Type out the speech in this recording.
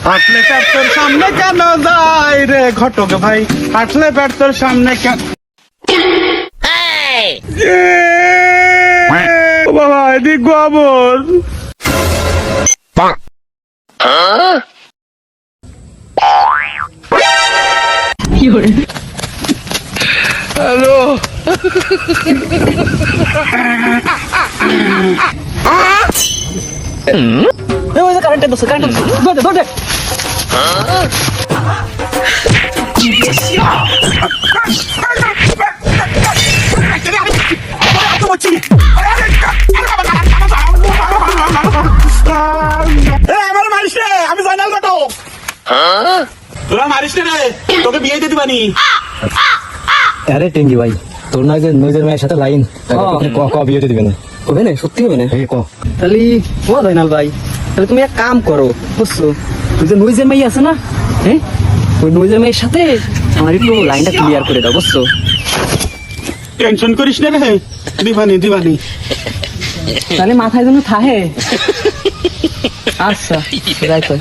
হাঁটলে পেট তোর সামনে কেন যায় রে ঘটক ভাই, হাঁটলে পেট তোর সামনে কেন? ও বাবা, এদিক গোবর। হ্যালো, কারেন্টের দোষ, কারেন্টের দোষ, ধর দে। আমার মারিস রে, আমি জয়নাল ঘটক। তোরা মারিস রে, তোকে বিয়ে দিয়ে দিবানি। আরে টেঙ্গি ভাই, তোর নজর মেয়ের সাথে লাইন ক বিয়েতে দিবে না? হবে না, সত্যি হবে না। ক তাহলে ও জয়নাল ভাই, তাহলে তুমি এক কাম করো, বুঝছো? তুই যে নইজের মেয়ে আছে না, হ্যাঁ, ওই নইজের মেয়ের সাথে আমার একটু লাইনটা ক্লিয়ার করে দাও, বুঝছো? টেনশন করিস না রে, দিবানি দিবানি। তাহলে মাথায় যেন থাহে। আচ্ছা, যাই তো।